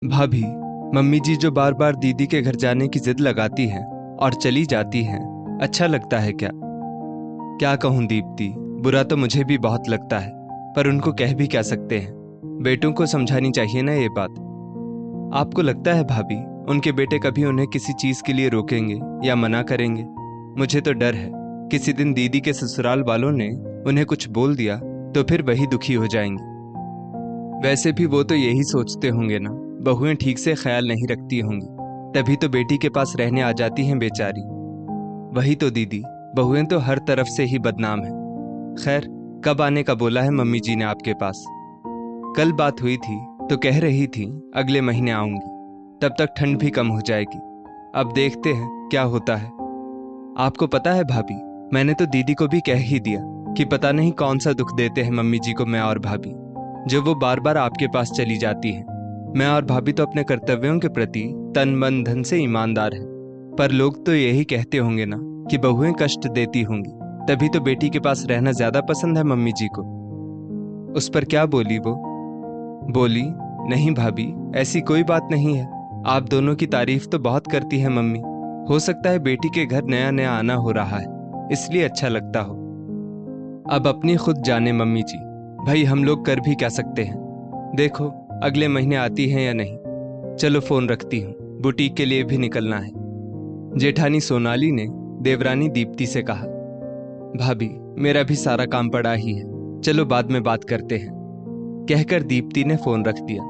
भाभी, मम्मी जी जो बार बार दीदी के घर जाने की जिद लगाती हैं और चली जाती हैं, अच्छा लगता है क्या? क्या कहूँ दीप्ति, बुरा तो मुझे भी बहुत लगता है, पर उनको कह भी क्या सकते हैं। बेटों को समझानी चाहिए ना ये बात। आपको लगता है भाभी, उनके बेटे कभी उन्हें किसी चीज के लिए रोकेंगे या मना करेंगे? मुझे तो डर है किसी दिन दीदी के ससुराल वालों ने उन्हें कुछ बोल दिया तो फिर वही दुखी हो जाएंगे। वैसे भी वो तो यही सोचते होंगे ना, बहुएं ठीक से ख्याल नहीं रखती होंगी, तभी तो बेटी के पास रहने आ जाती हैं बेचारी। वही तो दीदी, बहुएं तो हर तरफ से ही बदनाम है। खैर, कब आने का बोला है मम्मी जी ने आपके पास? कल बात हुई थी तो कह रही थी अगले महीने आऊंगी, तब तक ठंड भी कम हो जाएगी। अब देखते हैं क्या होता है। आपको पता है भाभी, मैंने तो दीदी को भी कह ही दिया कि पता नहीं कौन सा दुख देते हैं मम्मी जी को मैं और भाभी, जो वो बार बार आपके पास चली जाती है। मैं और भाभी तो अपने कर्तव्यों के प्रति तन मन धन से ईमानदार हैं, पर लोग तो यही कहते होंगे ना कि बहुएं कष्ट देती होंगी, तभी तो बेटी के पास रहना ज्यादा पसंद है मम्मी जी को। उस पर क्या बोली वो? बोली, नहीं भाभी, ऐसी कोई बात नहीं है। आप दोनों की तारीफ तो बहुत करती है मम्मी। हो सकता है बेटी के घर नया नया आना हो रहा है, इसलिए अच्छा लगता हो। अब अपनी खुद जाने मम्मी जी, भाई हम लोग कर भी क्या सकते हैं। देखो अगले महीने आती हैं या नहीं। चलो फोन रखती हूँ, बुटीक के लिए भी निकलना है। जेठानी सोनाली ने देवरानी दीप्ति से कहा। भाभी, मेरा भी सारा काम पड़ा ही है, चलो बाद में बात करते हैं, कहकर दीप्ति ने फोन रख दिया।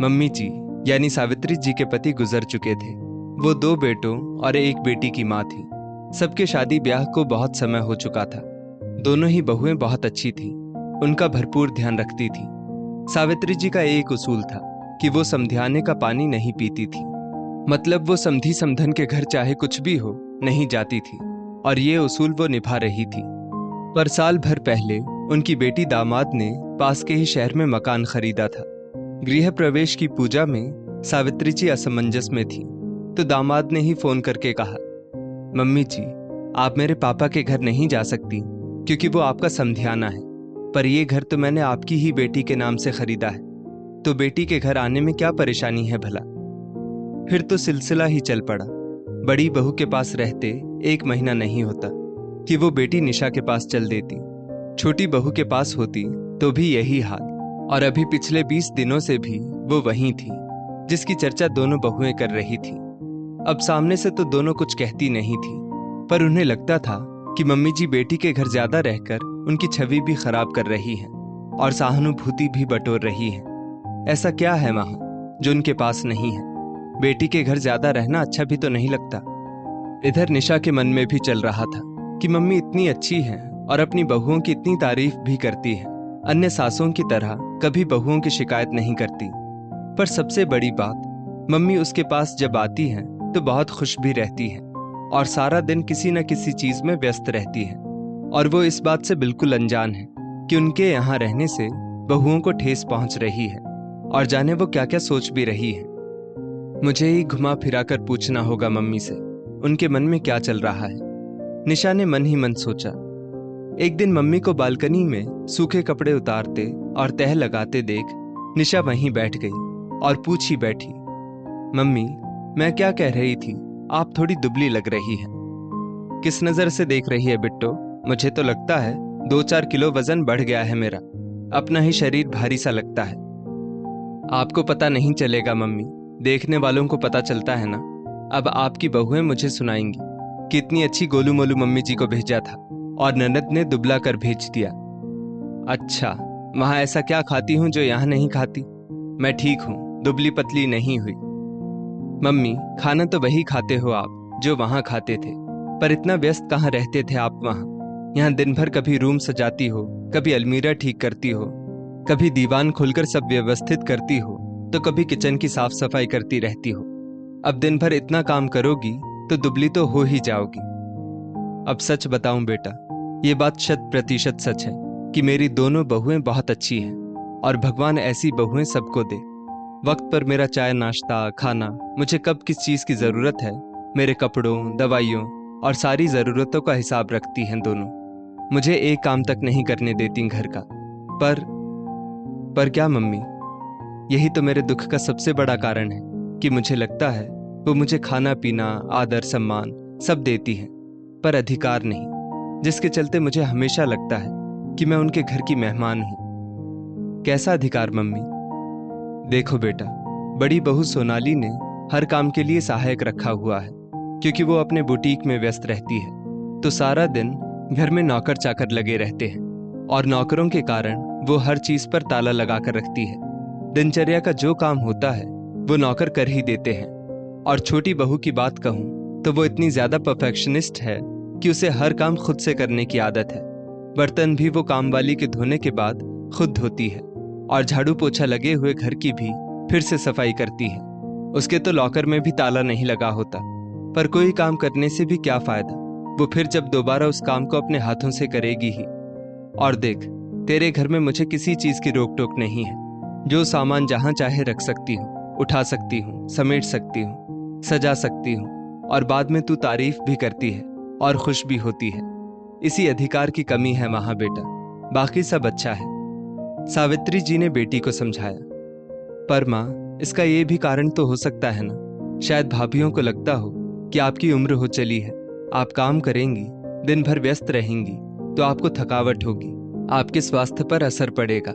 मम्मी जी यानी सावित्री जी के पति गुजर चुके थे। वो 2 बेटों और 1 बेटी की माँ थी। सबके शादी ब्याह को बहुत समय हो चुका था। दोनों ही बहुएं बहुत अच्छी थी, उनका भरपूर ध्यान रखती थी। सावित्री जी का एक उसूल था कि वो समधियाने का पानी नहीं पीती थी, मतलब वो समधी समधन के घर चाहे कुछ भी हो नहीं जाती थी, और ये उसूल वो निभा रही थी। पर साल भर पहले उनकी बेटी दामाद ने पास के ही शहर में मकान खरीदा था। गृह प्रवेश की पूजा में सावित्री जी असमंजस में थी, तो दामाद ने ही फोन करके कहा, मम्मी जी, आप मेरे पापा के घर नहीं जा सकती क्योंकि वो आपका समधियाना है, पर ये घर तो मैंने आपकी ही बेटी के नाम से खरीदा है, तो बेटी के घर आने में क्या परेशानी है भला। फिर तो सिलसिला ही चल पड़ा। बड़ी बहू के पास रहते 1 महीना नहीं होता कि वो बेटी निशा के पास चल देती। छोटी बहू के पास होती तो भी यही हाल, और अभी पिछले 20 दिनों से भी वो वहीं थी जिसकी चर्चा दोनों बहुएं कर रही थी। अब सामने से तो दोनों कुछ कहती नहीं थी, पर उन्हें लगता था कि मम्मी जी बेटी के घर ज्यादा रहकर उनकी छवि भी खराब कर रही हैं और सहानुभूति भी बटोर रही हैं। ऐसा क्या है वहां जो उनके पास नहीं है? बेटी के घर ज्यादा रहना अच्छा भी तो नहीं लगता। इधर निशा के मन में भी चल रहा था कि मम्मी इतनी अच्छी हैं और अपनी बहुओं की इतनी तारीफ भी करती हैं, अन्य सासों की तरह कभी बहुओं की शिकायत नहीं करती। पर सबसे बड़ी बात, मम्मी उसके पास जब आती हैं तो बहुत खुश भी रहती हैं और सारा दिन किसी न किसी चीज में व्यस्त रहती हैं, और वो इस बात से बिल्कुल अनजान है कि उनके यहाँ रहने से बहुओं को ठेस पहुंच रही है, और जाने वो क्या क्या सोच भी रही है। मुझे ही घुमा फिरा कर पूछना होगा मम्मी से उनके मन में क्या चल रहा है, निशा ने मन ही मन सोचा। एक दिन मम्मी को बालकनी में सूखे कपड़े उतारते और तह लगाते देख निशा वहीं बैठ गई और पूछ ही बैठी, मम्मी, मैं क्या कह रही थी, आप थोड़ी दुबली लग रही हैं। किस नजर से देख रही है बिट्टो? मुझे तो लगता है 2-4 किलो वजन बढ़ गया है मेरा, अपना ही शरीर भारी सा लगता है। आपको पता नहीं चलेगा मम्मी, देखने वालों को पता चलता है ना। अब आपकी बहुएं मुझे सुनाएंगी कि इतनी अच्छी गोलू मोलू मम्मी जी को भेजा था और ननद ने दुबला कर भेज दिया। अच्छा, वहां ऐसा क्या खाती हूं जो यहाँ नहीं खाती? मैं ठीक हूं, दुबली पतली नहीं हुई। मम्मी, खाना तो वही खाते हो आप जो वहां खाते थे, पर इतना व्यस्त कहाँ रहते थे आप वहां? यहाँ दिन भर कभी रूम सजाती हो, कभी अलमीरा ठीक करती हो, कभी दीवान खोलकर सब व्यवस्थित करती हो, तो कभी किचन की साफ सफाई करती रहती हो। अब दिन भर इतना काम करोगी तो दुबली तो हो ही जाओगी। अब सच बताऊं बेटा, ये बात 100% सच है कि मेरी दोनों बहुएं बहुत अच्छी हैं, और भगवान ऐसी बहुएं सबको दे। वक्त पर मेरा चाय नाश्ता खाना, मुझे कब किस चीज की जरूरत है, मेरे कपड़ों दवाइयों और सारी जरूरतों का हिसाब रखती हैं दोनों। मुझे एक काम तक नहीं करने देती घर का। पर क्या मम्मी? यही तो मेरे दुख का सबसे बड़ा कारण है कि मुझे लगता है वो मुझे खाना पीना, आदर सम्मान सब देती है, पर अधिकार नहीं, जिसके चलते मुझे हमेशा लगता है कि मैं उनके घर की मेहमान हूं। कैसा अधिकार मम्मी? देखो बेटा, बड़ी बहू सोनाली ने हर काम के लिए सहायक रखा हुआ है, क्योंकि वो अपने बुटीक में व्यस्त रहती है, तो सारा दिन घर में नौकर चाकर लगे रहते हैं और नौकरों के कारण वो हर चीज पर ताला लगा कर रखती है। दिनचर्या का जो काम होता है वो नौकर कर ही देते हैं। और छोटी बहू की बात कहूं तो वो इतनी ज्यादा परफेक्शनिस्ट है कि उसे हर काम खुद से करने की आदत है। बर्तन भी वो काम वाली के धोने के बाद खुद धोती है और झाड़ू पोछा लगे हुए घर की भी फिर से सफाई करती है। उसके तो लॉकर में भी ताला नहीं लगा होता, पर कोई काम करने से भी क्या फायदा, वो फिर जब दोबारा उस काम को अपने हाथों से करेगी ही। और देख, तेरे घर में मुझे किसी चीज की रोक टोक नहीं है। जो सामान जहां चाहे रख सकती हूँ, उठा सकती हूँ, समेट सकती हूँ, सजा सकती हूँ, और बाद में तू तारीफ भी करती है और खुश भी होती है। इसी अधिकार की कमी है वहां बेटा, बाकी सब अच्छा है। सावित्री जी ने बेटी को समझाया। पर माँ, इसका ये भी कारण तो हो सकता है ना, शायद भाभियों को लगता हो कि आपकी उम्र हो चली है, आप काम करेंगी, दिन भर व्यस्त रहेंगी, तो आपको थकावट होगी, आपके स्वास्थ्य पर असर पड़ेगा।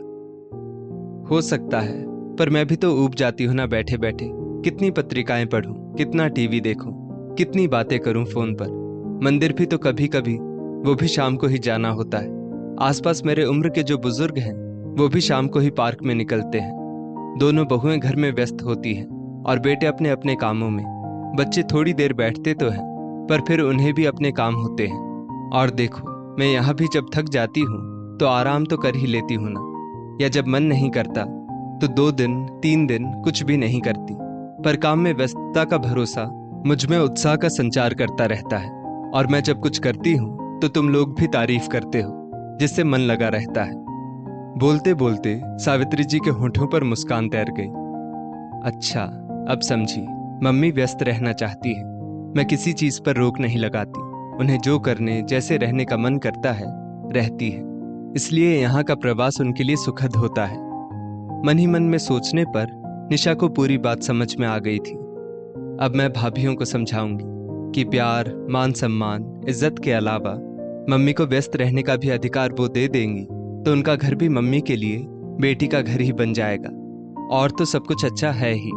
हो सकता है, पर मैं भी तो ऊब जाती हूं ना बैठे बैठे। कितनी पत्रिकाएं पढूं, कितना टीवी देखूं, कितनी बातें करूं फोन पर। मंदिर भी तो कभी कभी, वो भी शाम को ही जाना होता है। आसपास मेरे उम्र के जो बुजुर्ग हैं वो भी शाम को ही पार्क में निकलते हैं। दोनों बहुएं घर में व्यस्त होती हैं और बेटे अपने अपने कामों में। बच्चे थोड़ी देर बैठते तो हैं, पर फिर उन्हें भी अपने काम होते हैं। और देखो, मैं यहाँ भी जब थक जाती हूँ तो आराम तो कर ही लेती हूँ ना, या जब मन नहीं करता तो 2 दिन 3 दिन कुछ भी नहीं करती। पर काम में व्यस्तता का भरोसा मुझ में उत्साह का संचार करता रहता है, और मैं जब कुछ करती हूँ तो तुम लोग भी तारीफ करते हो, जिससे मन लगा रहता है। बोलते बोलते सावित्री जी के होठों पर मुस्कान तैर गई। अच्छा, अब समझी, मम्मी व्यस्त रहना चाहती है। मैं किसी चीज पर रोक नहीं लगाती, उन्हें जो करने जैसे रहने का मन करता है रहती है। इसलिए यहाँ का प्रवास उनके लिए सुखद होता है। मन ही मन में सोचने पर निशा को पूरी बात समझ में आ गई थी। अब मैं भाभियों को समझाऊंगी कि प्यार, मान सम्मान, इज्जत के अलावा मम्मी को व्यस्त रहने का भी अधिकार वो दे देंगी, तो उनका घर भी मम्मी के लिए बेटी का घर ही बन जाएगा, और तो सब कुछ अच्छा है ही।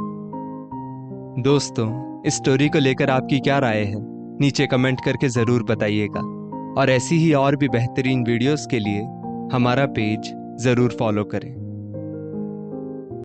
दोस्तों, इस स्टोरी को लेकर आपकी क्या राय है, नीचे कमेंट करके जरूर बताइएगा। और ऐसी ही और भी बेहतरीन वीडियोस के लिए हमारा पेज जरूर फॉलो करें।